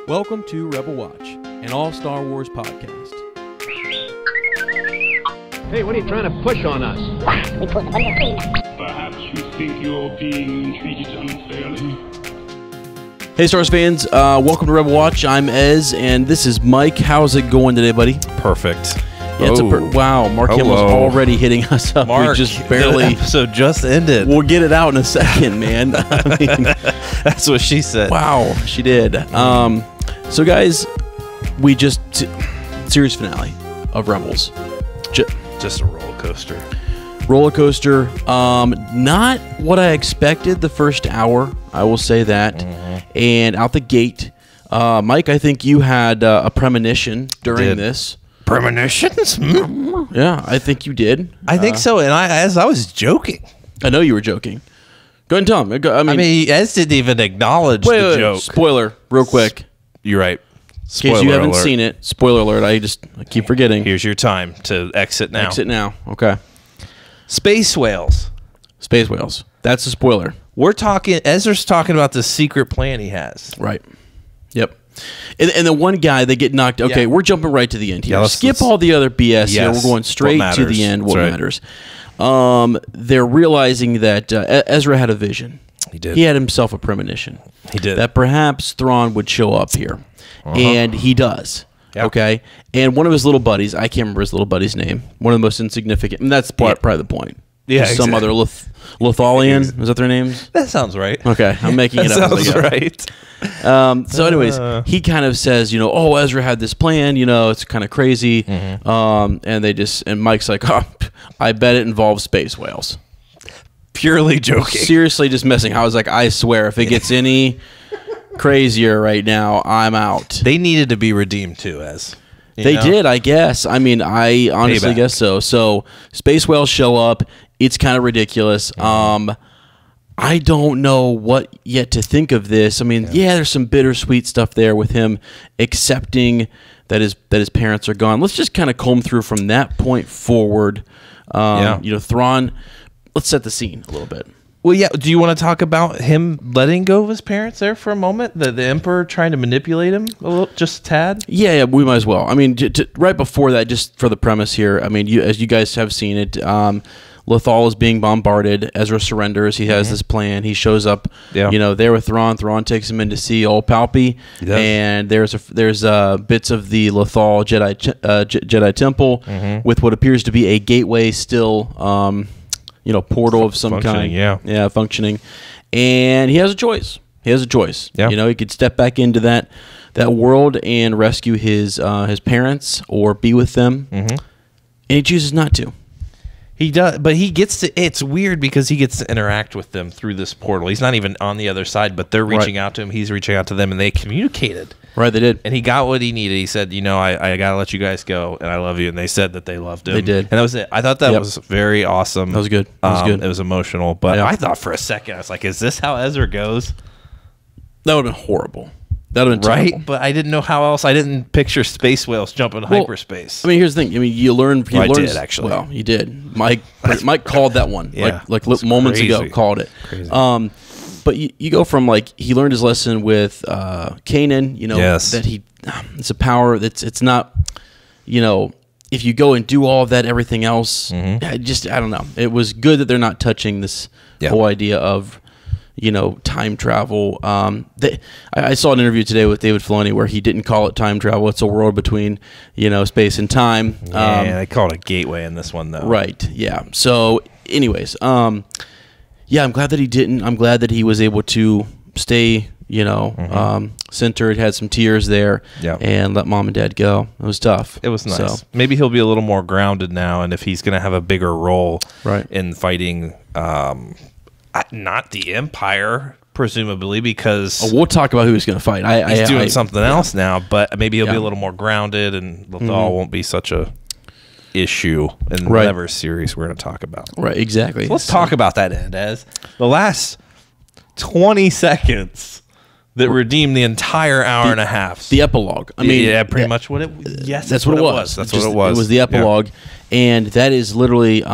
Welcome to Rebel Watch, an all-Star Wars podcast. Hey, what are you trying to push on us? Perhaps you think you're being treated unfairly. Hey, Star Wars fans, welcome to Rebel Watch. I'm Ez, and this is Mike. How's it going today, buddy? Perfect. Yeah, wow, Mark Hamill's already hitting us up. Mark, we just barely. the episode just ended. We'll get it out in a second, man. I mean, that's what she said. Wow, she did. So, guys, we just series finale of Rebels. Just a roller coaster. Roller coaster. Not what I expected the first hour. I will say that. And out the gate, Mike, I think you had a premonition during this. Premonitions? Yeah, I think you did. I think so, and I was joking. I know you were joking. Go ahead and tell him. I mean, Ez didn't even acknowledge the joke. Spoiler, real quick. You're right. In case you haven't seen it, spoiler alert. I keep forgetting. Here's your time to exit now. Exit now. Okay. Space whales. Space whales. That's a spoiler. We're talking. Ezra's talking about the secret plan he has. Right. Yep. And the one guy, they get knocked. Okay, Yeah. we're jumping right to the end here. Yeah, Skip all the other BS here. Yes, We're going straight to the end. What That's matters? They're realizing that Ezra had a vision. He did. He had himself a premonition. He did. That perhaps Thrawn would show up here. And he does. Yeah. Okay? And one of his little buddies, I can't remember his little buddy's name, one of the most insignificant, and that's probably the point. Yeah, Some other Lithalian, is that their names? That sounds right. Okay, I'm making it up. Sounds right. So anyways, he kind of says, oh, Ezra had this plan, it's kind of crazy. And Mike's like, oh, I bet it involves space whales. Purely joking. Seriously, just messing. I was like, I swear, if it gets any crazier right now, I'm out. They needed to be redeemed too, Ez. They did, I guess. I mean, I honestly Payback. guess so. So space whales show up. It's kind of ridiculous. I don't know what yet to think of this. I mean, there's some bittersweet stuff there with him accepting that his parents are gone. Let's just kind of comb through from that point forward. Thrawn. Let's set the scene a little bit. Well, yeah. Do you want to talk about him letting go of his parents there for a moment? The Emperor trying to manipulate him a little, just a tad? Yeah, we might as well. I mean, right before that, just for the premise here, I mean, as you guys have seen it, Lothal is being bombarded. Ezra surrenders. He has this plan. He shows up, there with Thrawn. Thrawn takes him in to see old Palpy. And there's bits of the Lothal Jedi Temple with what appears to be a gateway still, portal of some kind. Yeah, functioning. And he has a choice. Yeah. He could step back into that world and rescue his parents or be with them. And he chooses not to. He does, but he gets to. It's weird because he gets to interact with them through this portal. He's not even on the other side, but they're reaching out to him. He's reaching out to them, and they communicated. Right, they did. And he got what he needed. He said, I got to let you guys go, and I love you. And they said that they loved him. They did. And that was it. I thought that was very awesome. That was good. It was emotional. But I thought for a second, I was like, is this how Ezra goes? That would have been horrible. That would have been terrible. But I didn't know how else. I didn't picture space whales jumping hyperspace. I mean, here's the thing. I mean, you learned. I did, actually. Well, you did. Mike called that one. Like moments ago, called it. Crazy. But you go from he learned his lesson with Kanan. That it's a power it's not. If you go and do all of that, everything else. I don't know. It was good that they're not touching this whole idea of. Time travel. I saw an interview today with David Filoni where he didn't call it time travel. It's a world between, space and time. They call it a gateway in this one, though. Right, yeah. So, anyways, I'm glad that he didn't. I'm glad that he was able to stay, centered, had some tears there, and let mom and dad go. It was tough. It was nice. So, maybe he'll be a little more grounded now, and if he's going to have a bigger role in fighting... not the Empire, presumably, because we'll talk about who he's going to fight. He's doing something else now, but maybe he'll be a little more grounded, and Lothal won't be such a issue in whatever series we're going to talk about. Right, exactly. So let's talk about that end as the last 20 seconds that redeemed the entire hour and a half. The epilogue. I mean, pretty much what it. Yes, that's what it was. That's what it was. It was the epilogue, and that is literally.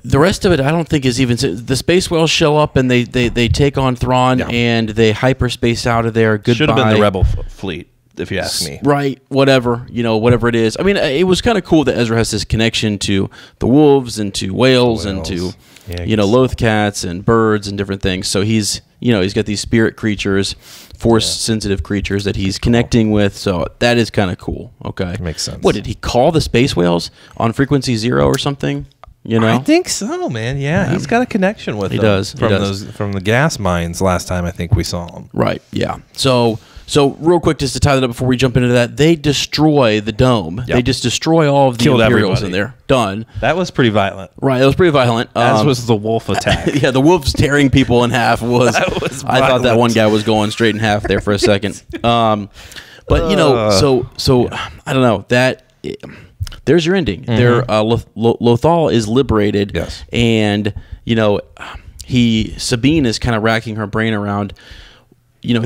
The rest of it, I don't think is even. The space whales show up and they take on Thrawn and they hyperspace out of there. Goodbye. Should have been the Rebel fleet, if you ask me. Right. Whatever. Whatever it is. I mean, it was kind of cool that Ezra has this connection to the wolves and to whales and to loth cats and birds and different things. So he's got these spirit creatures, force sensitive creatures that he's connecting with. So that is kind of cool. Okay. Makes sense. What did he call the space whales on frequency 0 or something? I think so, man. Yeah, he's got a connection with them. He does. From the gas mines last time I think we saw him. Right. Yeah. So real quick, just to tie that up before we jump into that, they destroy the dome. Yep. They just destroy all of the Imperials in there. Done. That was pretty violent. Right. It was pretty violent. As was the wolf attack. Yeah, the wolves tearing people in half was. I thought that one guy was going straight in half there for a second. But so I don't know that. There's your ending. There, Lothal is liberated, and Sabine is kind of racking her brain around. What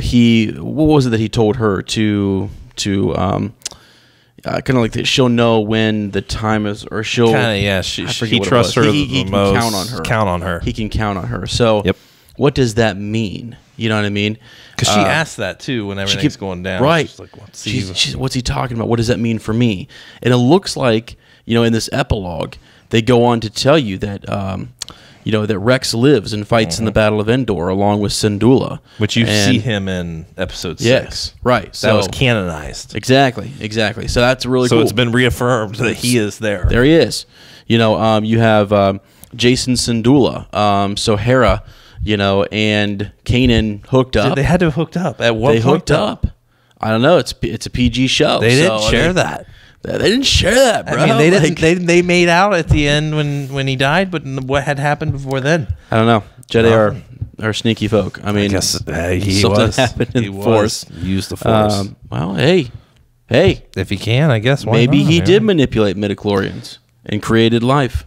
was it that he told her to kind of like that she'll know when the time is, or she'll kind of he trusts her. He can count on her. Count on her. He can count on her. So, what does that mean? You know what I mean? Because she asked that too when everything's going down. Right. She's like, what's he talking about? What does that mean for me? And it looks like, in this epilogue, they go on to tell you that, that Rex lives and fights in the Battle of Endor along with Syndulla. Which you see him in episode 6. Yes, right. That was canonized. Exactly. So that's really cool. So it's been reaffirmed that he is there. There he is. You have Jason Syndulla. So Hera... and Kanan hooked up. They had to have hooked up. At what point? They hooked up. I don't know. It's a PG show. They didn't share that. They didn't share that, bro. I mean, they didn't. They made out at the end when he died, but what had happened before then? I don't know. Jedi are sneaky folk. I mean, I guess he something was. happened in the Force. Use the Force. Well, hey, if he can, I guess. Maybe he did manipulate midichlorians and created life.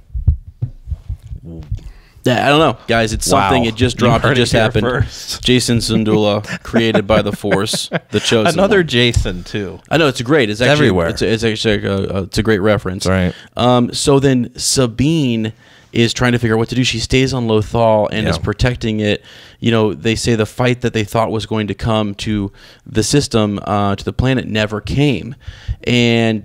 Yeah, I don't know, guys. It's something. It just dropped. It just happened. Jason Syndulla, created by the Force, the chosen. Another one. Jason too. I know it's great. It's actually everywhere. It's actually it's a great reference. Right. So then Sabine is trying to figure out what to do. She stays on Lothal and is protecting it. They say the fight that they thought was going to come to the system, to the planet, never came, and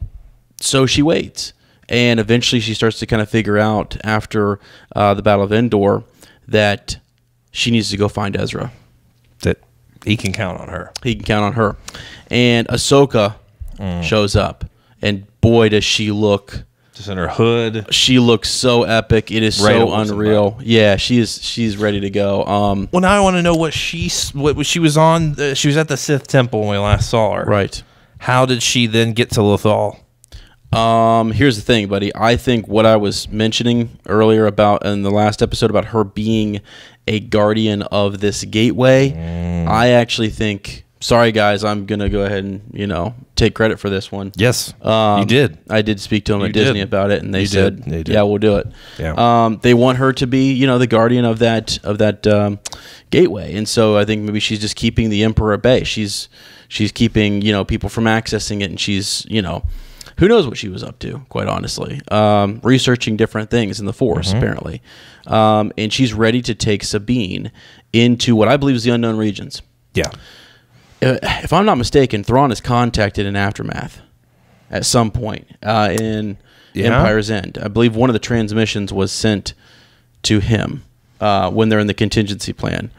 so she waits. And eventually she starts to kind of figure out after the Battle of Endor that she needs to go find Ezra. That he can count on her. He can count on her. And Ahsoka shows up. And boy, does she look... Just in her hood. She looks so epic. It is so unreal. Yeah, she's ready to go. Well, now I want to know what she was on. She was at the Sith Temple when we last saw her. Right. How did she then get to Lothal? Here's the thing, buddy. I think what I was mentioning earlier about in the last episode about her being a guardian of this gateway, I actually think. Sorry, guys, I'm gonna go ahead and take credit for this one. Yes, you did. I did speak to them at Disney about it, and they said, "Yeah, we'll do it." Yeah. They want her to be, the guardian of that gateway, and so I think maybe she's just keeping the Emperor at bay. She's keeping people from accessing it, and she's who knows what she was up to, quite honestly. Researching different things in the Force, apparently. And she's ready to take Sabine into what I believe is the unknown regions. Yeah. If I'm not mistaken, Thrawn is contacted in Aftermath at some point in Empire's End. I believe one of the transmissions was sent to him when they're in the contingency plan.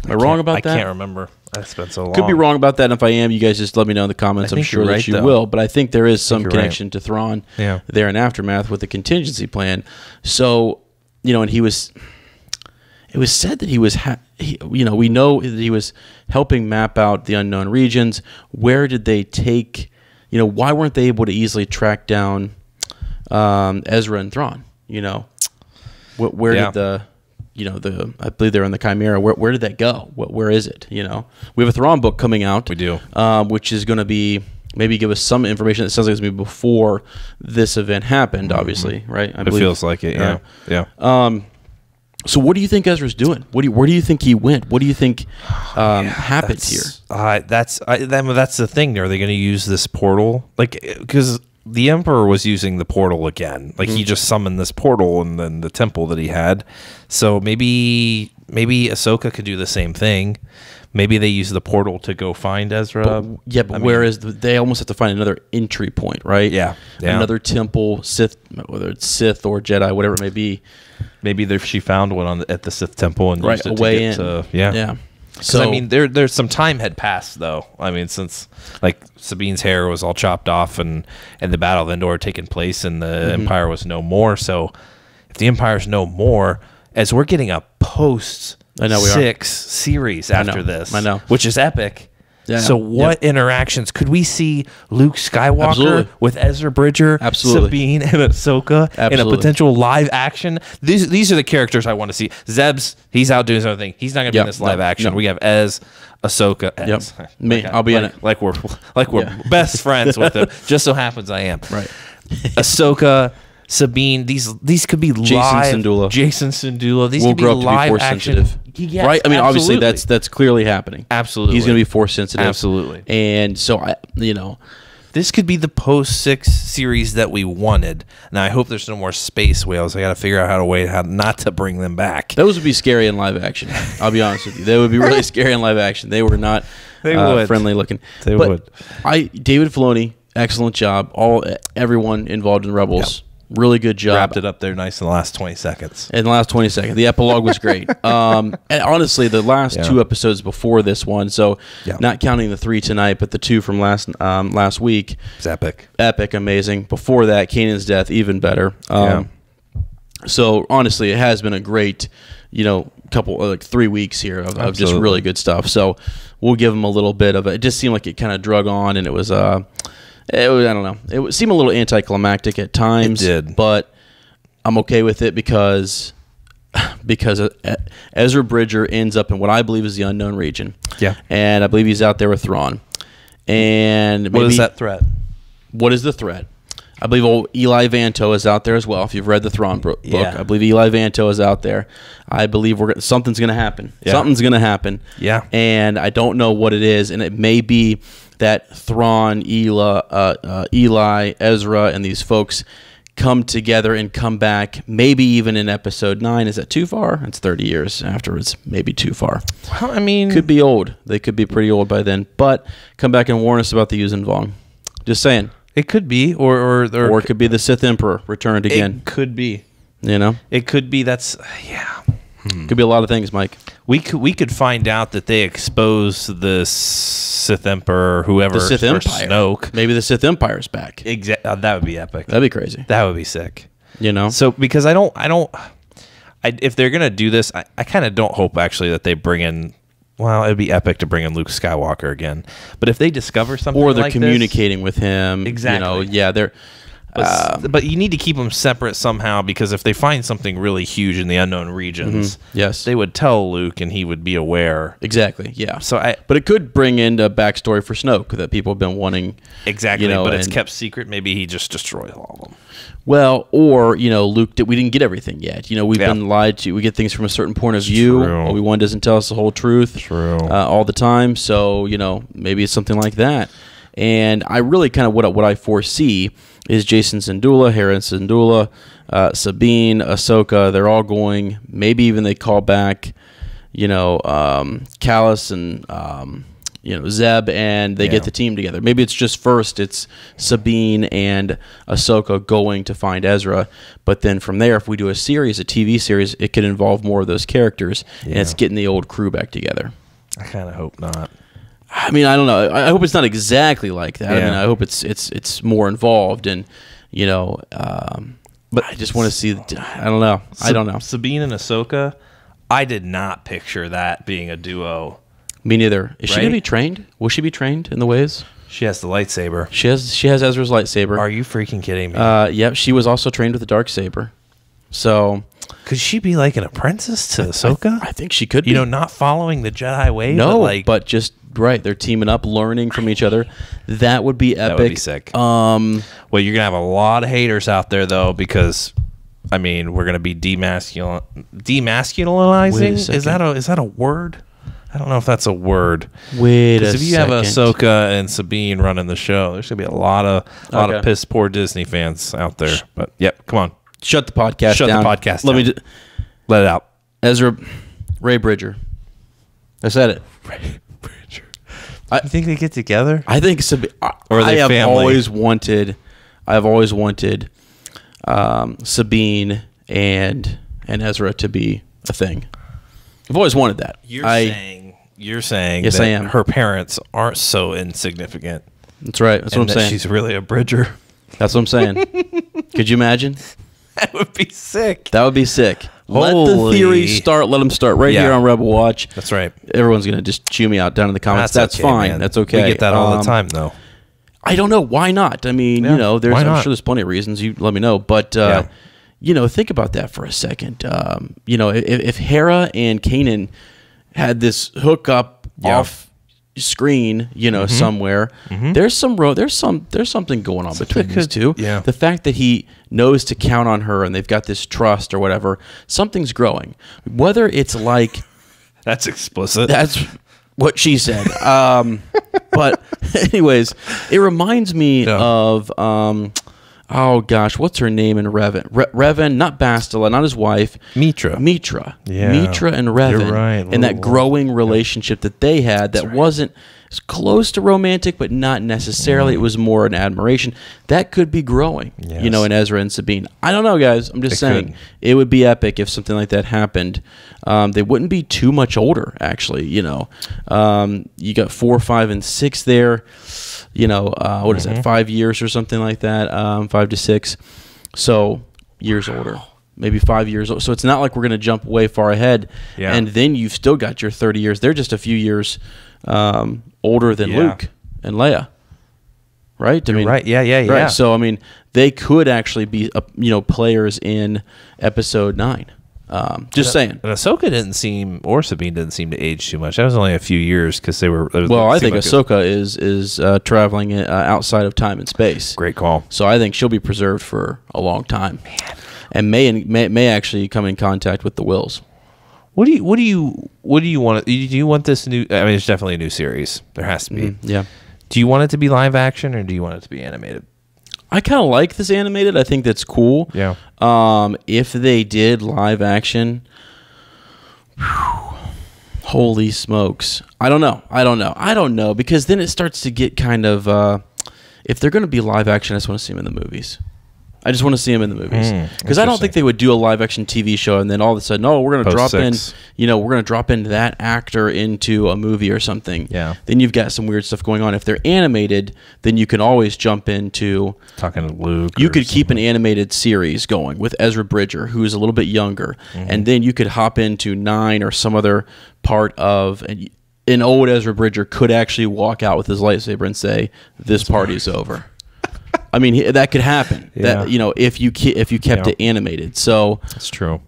Am I wrong about that? I can't remember. That's been so long. Could be wrong about that. And if I am, you guys just let me know in the comments. I'm sure that you will. But I think there is some connection to Thrawn there in Aftermath with the contingency plan. So, and it was said that he was, we know that he was helping map out the unknown regions. Where did they take, why weren't they able to easily track down Ezra and Thrawn? Where did the... I believe they're in the Chimera. Where did that go? Where is it? We have a Thrawn book coming out. We do. Which is going to be maybe give us some information that sounds like it's going to be before this event happened, obviously, right? It feels like it, yeah. Yeah. So what do you think Ezra's doing? Where do you think he went? What do you think happened here? That's the thing. Are they going to use this portal? Because the Emperor was using the portal again. Like he just summoned this portal and then the temple that he had. So maybe Ahsoka could do the same thing. Maybe they use the portal to go find Ezra. But whereas they almost have to find another entry point, right? Yeah. Another temple, Sith, whether it's Sith or Jedi, whatever it may be. Maybe she found one at the Sith temple and used it to get to, yeah. So I mean, there's some time had passed though. I mean, since like Sabine's hair was all chopped off and the Battle of Endor had taken place and the Empire was no more. So if the Empire's no more, as we're getting a post 6 series after this, I know, which is epic. Yeah. So what interactions could we see Luke Skywalker with Ezra Bridger, Sabine, and Ahsoka in a potential live action? These are the characters I want to see. Zeb's, he's out doing his own thing. He's not going to be in this live action. We have Ahsoka. I'll be in it. Like we're best friends with him. Just so happens I am. Right. Ahsoka, Sabine, these could be live. Jason Syndulla. These could be live action. Yes, right? I mean, obviously that's clearly happening. Absolutely. He's going to be force sensitive. Absolutely. And so this could be the post 6 series that we wanted. Now I hope there's no more space whales. I got to figure out how not to bring them back. Those would be scary in live action. I'll be honest with you. They would be really scary in live action. They were not friendly looking. They would. David Filoni, excellent job. Everyone involved in Rebels. Yep. Really good job. Wrapped it up there nice in the last 20 seconds. In the last 20 seconds. The epilogue was great. And honestly, the last 2 episodes before this one, so not counting the 3 tonight, but the 2 from last week. It's epic. Epic, amazing. Before that, Kanan's death, even better. So honestly, it has been a great, couple, 3 weeks here of just really good stuff. So we'll give them a little bit of it. It just seemed like it kind of drug on, and it was I don't know. It seemed a little anticlimactic at times. It did. But I'm okay with it because Ezra Bridger ends up in what I believe is the unknown region. Yeah. And I believe he's out there with Thrawn. And what is that threat? What is the threat? I believe old Eli Vanto is out there as well. If you've read the Thrawn book, I believe Eli Vanto is out there. I believe something's going to happen. Yeah. Something's going to happen. Yeah. And I don't know what it is, and it may be that Thrawn, Eli, Ezra, and these folks come together and come back, maybe even in episode 9. Is that too far? It's 30 years afterwards. Maybe too far. Well, I mean, could be old. They could be pretty old by then. But come back and warn us about the Yuuzhan Vong. Just saying. It could be, or it could be the Sith Emperor returned again. It could be. It could be. That's Could be a lot of things, Mike. We could find out that they expose the Sith Emperor, or whoever, the Sith Empire. Snoke. Maybe the Sith Empire's back. Exactly. That would be epic. That'd be crazy. That would be sick. So because if they're gonna do this, I kind of don't hope actually that they bring in. Well, it'd be epic to bring in Luke Skywalker again. But if they discover something, or they're communicating with him, exactly. They're. But you need to keep them separate somehow, because if they find something really huge in the unknown regions, yes, they would tell Luke and he would be aware. Exactly. Yeah. So but it could bring in a backstory for Snoke that people have been wanting. Exactly. But it's kept secret. Maybe he just destroys all of them. Well, or Luke, we didn't get everything yet. We've been lied to. We get things from a certain point of view. Obi-Wan doesn't tell us the whole truth. All the time. So maybe it's something like that. And I really kind of what I foresee is Jason Syndulla, Hera Syndulla, Sabine, Ahsoka. They're all going. Maybe even they call back, Callus and Zeb, and they get the team together. Maybe it's just first it's Sabine and Ahsoka going to find Ezra, but then from there, if we do a TV series, it could involve more of those characters, and it's getting the old crew back together. I kind of hope not. I mean, I don't know. I hope it's not exactly like that. I mean, I hope it's more involved, and but I just want to see. I don't know. I don't know. Sabine and Ahsoka, I did not picture that being a duo. Me neither. Is she gonna be trained? Will she be trained in the ways? She has the lightsaber. She has Ezra's lightsaber. Are you freaking kidding me? Yep. She was also trained with the darksaber. So could she be like an apprentice to Ahsoka? I think she could be. Not following the Jedi way. No, but just they're teaming up, learning from each other. That would be epic. That would be sick. Well, you're gonna have a lot of haters out there though, because I mean, we're gonna be demasculinizing. Is that a word? I don't know if that's a word. Wait a second. Because if you have Ahsoka and Sabine running the show, there's gonna be a lot of piss poor Disney fans out there. But yep, come on, shut the podcast Shut down. the podcast Let down. me Let it out. Ezra, Ray Bridger. I said it. Ray Bridger. You think they get together? I think Or are they I have family? always wanted Sabine and Ezra to be a thing. I've always wanted that. You're saying Yes, that I am. her parents aren't so insignificant. That's right. That's what I'm saying. She's really a Bridger. That's what I'm saying. Could you imagine? That would be sick. That would be sick. Let the Holy- theories start. Let them start right Yeah. here on Rebel Watch. That's right. Everyone's gonna just chew me out down in the comments. That's okay, fine. man. That's okay. We get that all the time, though. I don't know why not. I mean, Yeah, you know, why I'm not? sure there's plenty of reasons. You let me know, but Yeah. you know, think about that for a second. You know, if Hera and Kanan had this hookup Yeah. off screen, you know, somewhere, there's something going on between these two. yeah. The fact that he knows to count on her and they've got this trust or whatever, something's growing. Whether it's like That's explicit. that's what she said. But anyways, it reminds me Yeah. of oh gosh, what's her name in Revan? Revan, not Bastila, not his wife. Mitra. Yeah. Mitra and Revan. You're right. And that growing relationship that they had that wasn't as close to romantic, but not necessarily. It was more an admiration. That could be growing, you know, Yes. in Ezra and Sabine. I don't know, guys. I'm just It saying. could. It would be epic if something like that happened. They wouldn't be too much older, actually. You know, you got 4, 5, and 6 there. You know, what is that? 5 years or something like that. 5 to 6, so years older, maybe 5 years old. So it's not like we're gonna jump way far ahead. Yeah. And then you've still got your 30 years. They're just a few years older than Luke and Leia. Right? I mean, right. Yeah. Right. So I mean, they could actually be, you know, players in Episode 9. Just saying. And Ahsoka didn't seem, or Sabine didn't seem to age too much. That was only a few years because they were. Well, I think like Ahsoka is traveling outside of time and space. Great call. So I think she'll be preserved for a long time, and may actually come in contact with the Wills. What do you want? Do you want this new? I mean, it's definitely a new series. There has to be. Yeah. Do you want it to be live action or do you want it to be animated? I kind of like this animated. I think that's cool. Yeah. If they did live action, holy smokes! I don't know because then it starts to get kind of. If they're going to be live action, I just want to see them in the movies. I just want to see them in the movies because I don't think they would do a live action TV show and then all of a sudden, oh, we're going to drop in, you know, we're going to drop in that actor into a movie or something. Yeah. Then you've got some weird stuff going on. If they're animated, then you can always jump into Talking to Luke. You could keep an animated series going with Ezra Bridger, who's a little bit younger, and then you could hop into 9 or some other part of an old Ezra Bridger could actually walk out with his lightsaber and say, "This party's over." I mean, that could happen. Yeah. That, you know, if you kept it animated. So That's true.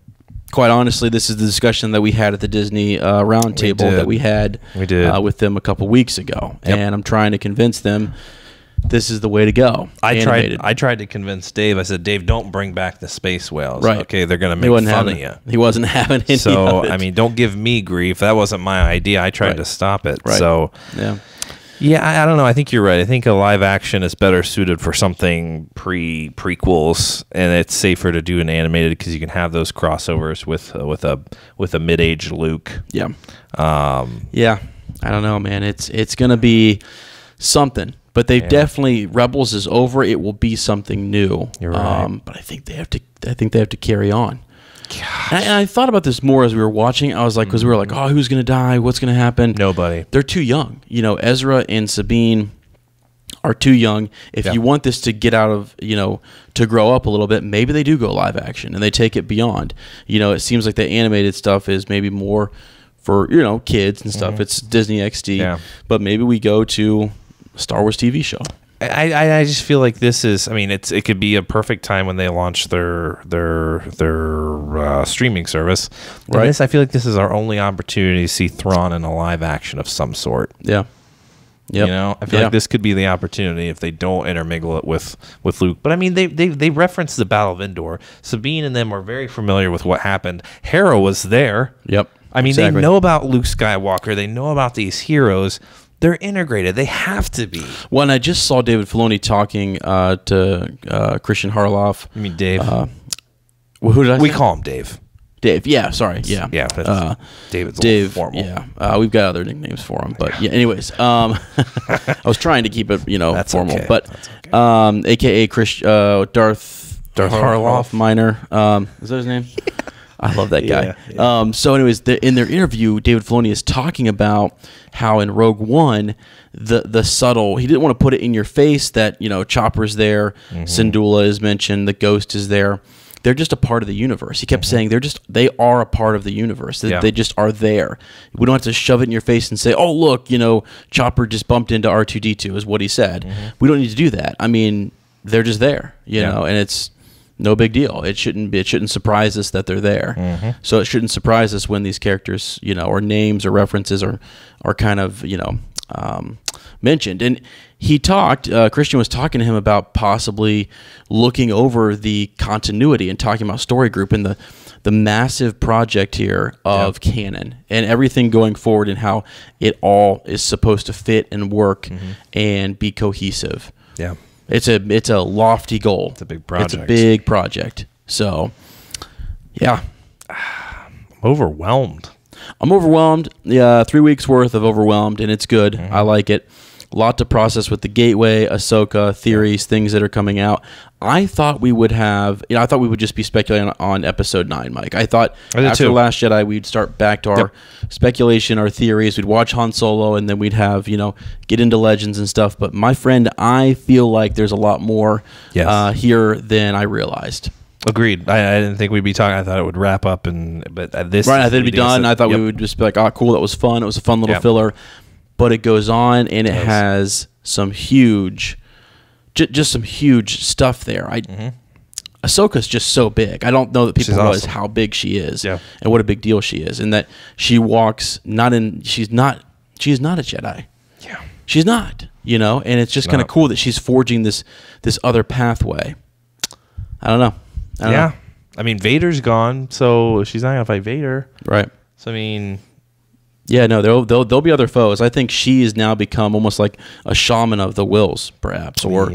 quite honestly, this is the discussion that we had at the Disney roundtable that we had with them a couple weeks ago, and I'm trying to convince them this is the way to go. I tried to convince Dave. I said, Dave, don't bring back the space whales. Right. Okay, they're going to make fun of you. He wasn't having any So, of it. I mean, don't give me grief. That wasn't my idea. I tried to stop it. Right. So, yeah. Yeah, I don't know. I think you're right. I think a live action is better suited for something prequels, and it's safer to do an animated because you can have those crossovers with a mid-aged Luke. Yeah. Yeah. I don't know, man. It's gonna be something, but they definitely Rebels is over. It will be something new. You're right. But I think they have to carry on. And I thought about this more as we were watching. I was like, because we were like, oh, who's going to die? What's going to happen? Nobody. They're too young. You know, Ezra and Sabine are too young. If you want this to get out of, you know, to grow up a little bit, maybe they do go live action and they take it beyond. You know, it seems like the animated stuff is maybe more for, you know, kids and stuff. It's Disney XD. Yeah. But maybe we go to a Star Wars TV show. I just feel like this is. I mean, it could be a perfect time when they launch their streaming service. Right. I feel like this is our only opportunity to see Thrawn in a live action of some sort. Yeah. Yep. You know, I feel like this could be the opportunity if they don't intermingle it with Luke. But I mean, they reference the Battle of Endor. Sabine and them are very familiar with what happened. Hera was there. Yep. I mean, Exactly. they know about Luke Skywalker. They know about these heroes. They're integrated. They have to be. Well, and I just saw David Filoni talking to Christian Harloff. I mean, Dave. Who did I We say? call him Dave. Dave. Yeah, sorry. Yeah. Yeah. David's a Dave. little formal. Yeah. We've got other nicknames for him, but yeah. Anyways, I was trying to keep it, That's formal, okay. but AKA Darth Harloff. Minor. Is that his name? I love that guy. Yeah. So, anyways, in their interview, David Filoni is talking about how in Rogue One, the subtle, he didn't want to put it in your face that, Chopper's there, Syndulla is mentioned, the Ghost is there. They're just a part of the universe. He kept saying they are a part of the universe. They just are there. We don't have to shove it in your face and say, oh, look, Chopper just bumped into R2-D2 is what he said. We don't need to do that. I mean, they're just there, and it's no big deal. It shouldn't surprise us that they're there. So it shouldn't surprise us when these characters, or names or references are kind of, mentioned. And he talked, Christian was talking to him about possibly looking over the continuity and talking about Story Group and the massive project here of canon and everything going forward and how it all is supposed to fit and work and be cohesive. Yeah. It's a lofty goal. It's a big project. It's a big project. So, yeah. I'm overwhelmed. I'm overwhelmed. Yeah, 3 weeks worth of overwhelmed, and it's good. I like it. A lot to process with the Gateway, Ahsoka, theories, things that are coming out. I thought we would have, I thought we would just be speculating on episode 9, Mike. I thought after The Last Jedi, we'd start back to our speculation, our theories. We'd watch Han Solo, and then we'd have, get into Legends and stuff. But my friend, I feel like there's a lot more here than I realized. Agreed. I didn't think we'd be talking. I thought it would wrap up, but this right. I thought it'd be done. I thought we would just be like, "Oh, cool, that was fun. It was a fun little filler." But it goes on, and it has some huge, just some huge stuff there. Ahsoka's just so big. I don't know that people realize how big she is, and what a big deal she is, and that she walks she's not a Jedi. Yeah, she's not. And it's just kind of cool that she's forging this other pathway. I don't know. I mean, Vader's gone, so she's not gonna fight Vader, right? So I mean, yeah, no, there'll be other foes. I think she has now become almost like a shaman of the wills, perhaps, or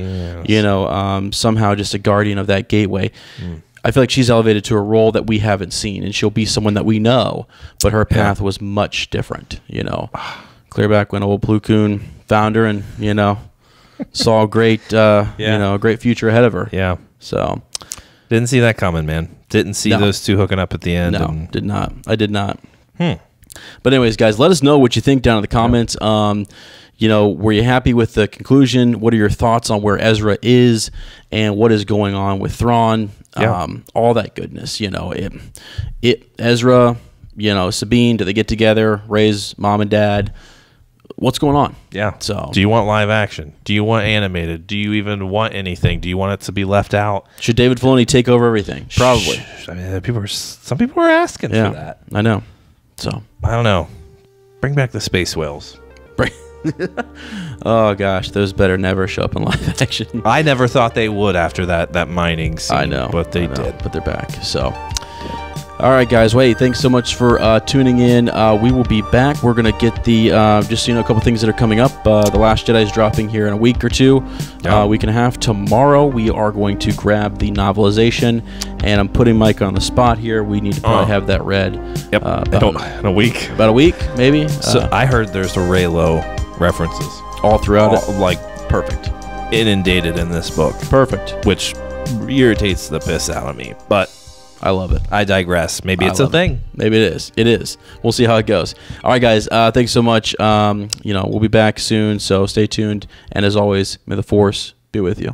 somehow just a guardian of that gateway. I feel like she's elevated to a role that we haven't seen, and she'll be someone that we know, but her path was much different. Clear back when old Plo Koon found her, and saw a great, great future ahead of her. Yeah, so. Didn't see that coming, man. Didn't see those two hooking up at the end. No, did not. I did not. But anyways, guys, let us know what you think down in the comments. Were you happy with the conclusion? What are your thoughts on where Ezra is and what is going on with Thrawn? All that goodness. Ezra, Sabine, do they get together, raise mom and dad? What's going on? Yeah. So, do you want live action? Do you want animated? Do you even want anything? Do you want it to be left out? Should David Filoni take over everything? Probably. I mean, some people are asking for that. I know. So I don't know. Bring back the space whales. Oh gosh, those better never show up in live action. I never thought they would after that mining scene. I know, but they did. But they're back. So. All right, guys. Wait, thanks so much for tuning in. We will be back. We're going to get just so you know, a couple things that are coming up. The Last Jedi is dropping here in a week or two, week and a half. Tomorrow, we are going to grab the novelization, and I'm putting Mike on the spot here. We need to probably have that read. Yep, in a week. About a week, maybe. So I heard there's a Reylo references all throughout it. Like, perfect. Inundated in this book. Perfect. Which irritates the piss out of me, but I love it. I digress. Maybe it's a thing. Maybe it is. It is. We'll see how it goes. All right, guys. Thanks so much. We'll be back soon, so stay tuned. And as always, may the Force be with you.